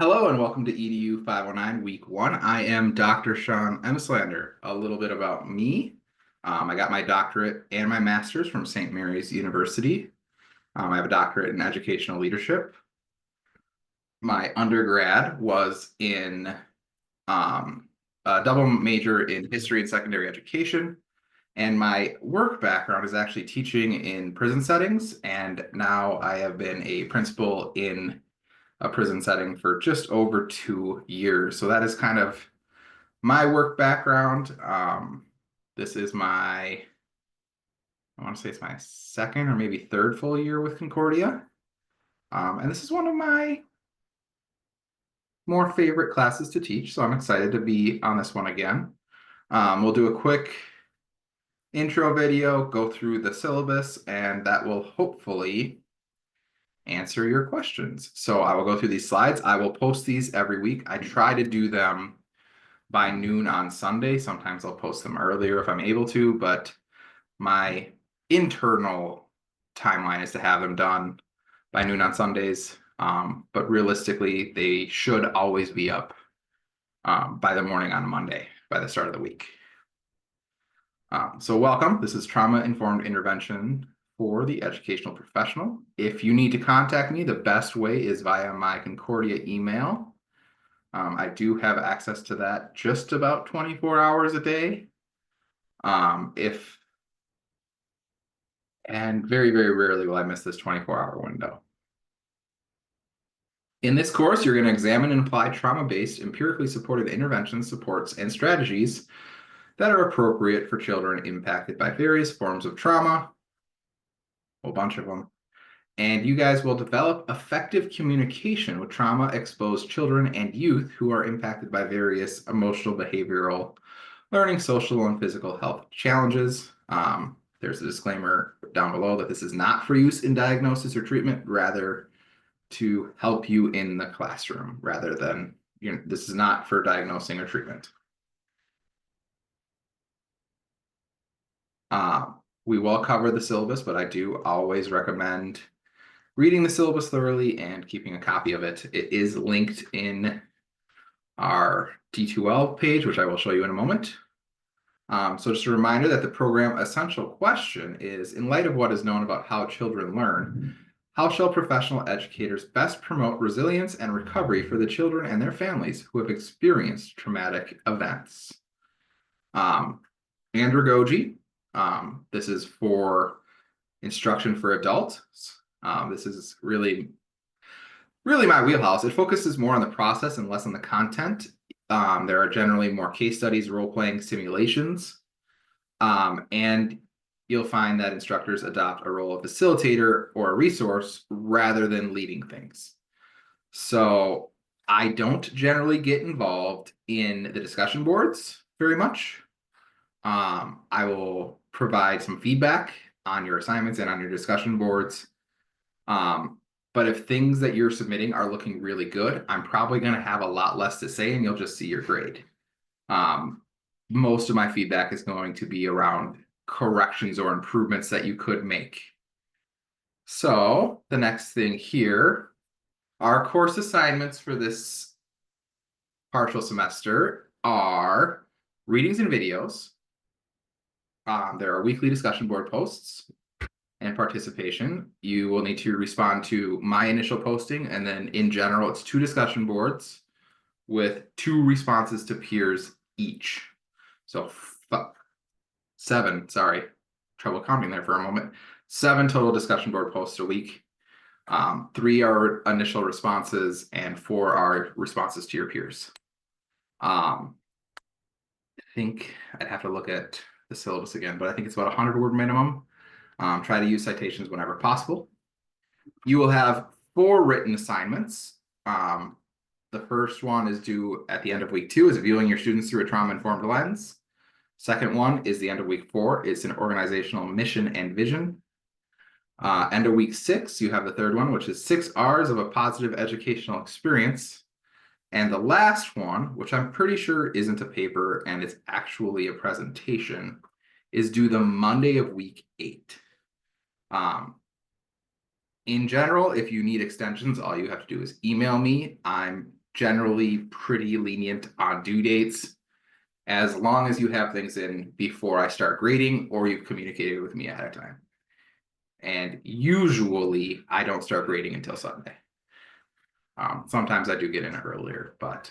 Hello and welcome to EDU 509 Week 1. I am Dr. Sean Emslander. A little bit about me. I got my doctorate and my master's from St. Mary's University. I have a doctorate in educational leadership. My undergrad was in a double major in history and secondary education. And my work background is actually teaching in prison settings. And now I have been a principal in a prison setting for just over 2 years. So that is kind of my work background. This is I want to say it's my second or maybe third full year with Concordia. And this is one of my more favorite classes to teach. So I'm excited to be on this one again. We'll do a quick intro video, go through the syllabus, and that will hopefully answer your questions. So I will go through these slides. I will post these every week. I try to do them by noon on Sunday. Sometimes I'll post them earlier if I'm able to, but my internal timeline is to have them done by noon on Sundays. But realistically, they should always be up by the morning on Monday, by the start of the week. So welcome. This is Trauma-Informed Intervention for the Educational Professional. If you need to contact me, the best way is via my Concordia email. I do have access to that just about 24 hours a day. And very, very rarely will I miss this 24-hour window. In this course, you're going to examine and apply trauma-based, empirically supported interventions, supports, and strategies that are appropriate for children impacted by various forms of trauma, a whole bunch of them. And you guys will develop effective communication with trauma-exposed children and youth who are impacted by various emotional, behavioral, learning, social, and physical health challenges. There's a disclaimer down below that this is not for use in diagnosis or treatment, rather to help you in the classroom, rather than, this is not for diagnosing or treatment. We will cover the syllabus, but I do always recommend reading the syllabus thoroughly and keeping a copy of it. It is linked in our D2L page, which I will show you in a moment. So just a reminder that the program essential question is, in light of what is known about how children learn, how shall professional educators best promote resilience and recovery for the children and their families who have experienced traumatic events? Andragogy, this is for instruction for adults. This is really my wheelhouse. It focuses more on the process and less on the content. There are generally more case studies, role-playing simulations, and you'll find that instructors adopt a role of facilitator or a resource rather than leading things. So I don't generally get involved in the discussion boards very much. I will provide some feedback on your assignments and on your discussion boards. But if things that you're submitting are looking really good, I'm probably going to have a lot less to say and you'll just see your grade. Most of my feedback is going to be around corrections or improvements that you could make. So the next thing here, our course assignments for this partial semester are readings and videos. There are weekly discussion board posts and participation. You will need to respond to my initial posting, and then in general, it's 2 discussion boards with 2 responses to peers each. So 7, sorry, trouble counting there for a moment. 7 total discussion board posts a week. 3 are initial responses and 4 are responses to your peers. I think I'd have to look at the syllabus again, but I think it's about 100-word minimum. Try to use citations whenever possible. You will have 4 written assignments. The first one is due at the end of week 2, is viewing your students through a trauma-informed lens. Second one is the end of week 4. It's an organizational mission and vision. End of week 6, you have the third one, which is 6 R's of a positive educational experience. And the last one, which I'm pretty sure isn't a paper and it's actually a presentation, is due the Monday of week 8. In general, if you need extensions, all you have to do is email me. I'm generally pretty lenient on due dates, as long as you have things in before I start grading or you've communicated with me ahead of time. And usually I don't start grading until Sunday. Sometimes I do get in earlier, but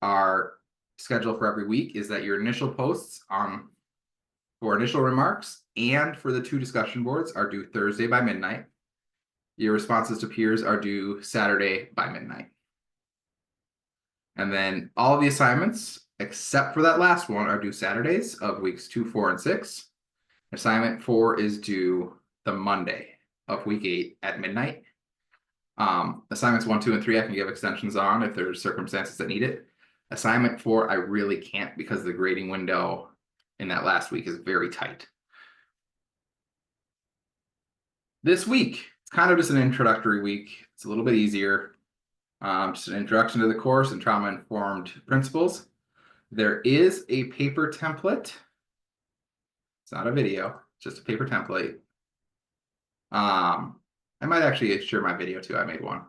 our schedule for every week is that your initial posts for initial remarks and for the 2 discussion boards are due Thursday by midnight. Your responses to peers are due Saturday by midnight. And then all of the assignments, except for that last one, are due Saturdays of weeks 2, 4, and 6. Assignment 4 is due the Monday of week 8 at midnight. Assignments 1, 2, and 3, I can give extensions on if there's circumstances that need it. Assignment 4, I really can't because the grading window in that last week is very tight. This week, it's kind of just an introductory week. It's a little bit easier. Just an introduction to the course and trauma-informed principles. There is a paper template. It's not a video, it's just a paper template. I might actually share my video too. I made one.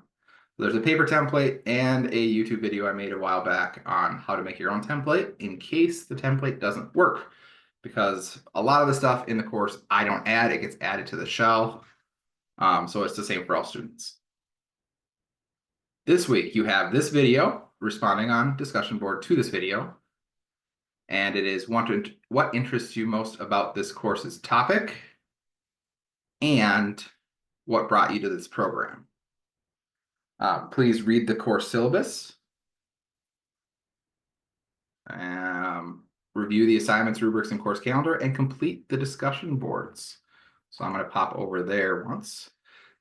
There's a paper template and a YouTube video I made a while back on how to make your own template in case the template doesn't work. Because a lot of the stuff in the course I don't add, it gets added to the shell. So it's the same for all students. This week you have this video responding on discussion board to this video. And it is what interests you most about this course's topic and what brought you to this program. Please read the course syllabus. Review the assignments, rubrics, and course calendar, and complete the discussion boards. So I'm going to pop over there once.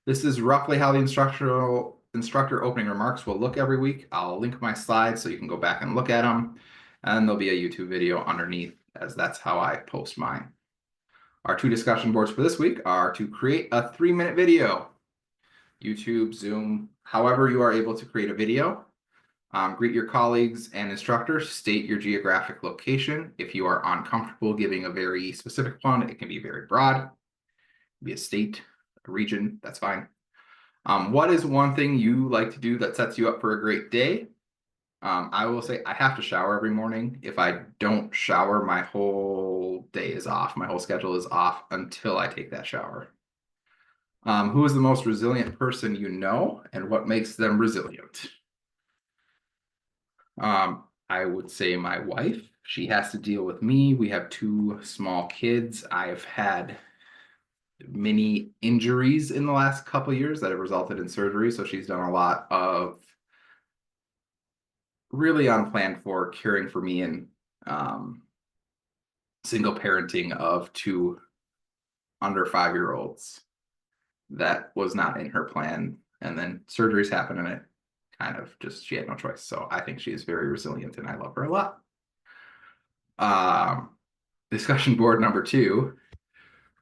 This is roughly how the instructor opening remarks will look every week. I'll link my slides so you can go back and look at them. And there'll be a YouTube video underneath, as that's how I post mine. Our 2 discussion boards for this week are to create a 3-minute video. YouTube, Zoom, however you are able to create a video. Greet your colleagues and instructors. State your geographic location. If you are uncomfortable giving a very specific one, it can be very broad. It can be a state, a region, that's fine. What is one thing you like to do that sets you up for a great day? I will say I have to shower every morning. If I don't shower, my whole day is off. My whole schedule is off until I take that shower. Who is the most resilient person you know, and what makes them resilient? I would say my wife. She has to deal with me. We have 2 small kids. I've had many injuries in the last couple of years that have resulted in surgery, so she's done a lot of really unplanned for caring for me and single parenting of 2 under 5-year-olds. That was not in her plan, and then surgeries happen, and it kind of just, she had no choice. So I think she is very resilient, and I love her a lot. Discussion board number 2,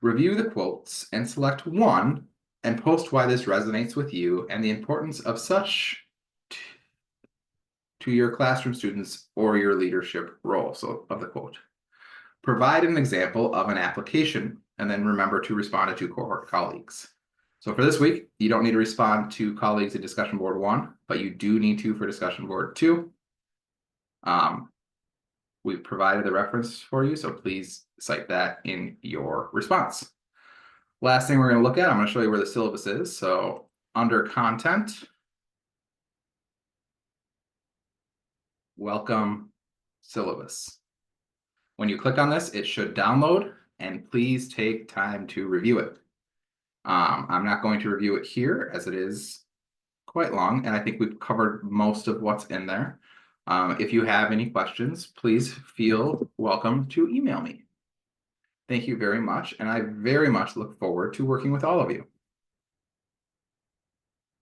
review the quotes and select one and post why this resonates with you and the importance of such to your classroom students or your leadership role. So of the quote, provide an example of an application, and then remember to respond to 2 cohort colleagues. So for this week, you don't need to respond to colleagues in discussion board 1, but you do need to for discussion board 2. We've provided the reference for you, so please cite that in your response. Last thing we're going to look at, I'm going to show you where the syllabus is. So under content, welcome syllabus. When you click on this, it should download, and please take time to review it. I'm not going to review it here as it is quite long, and I think we've covered most of what's in there. If you have any questions, please feel welcome to email me. Thank you very much, and I very much look forward to working with all of you.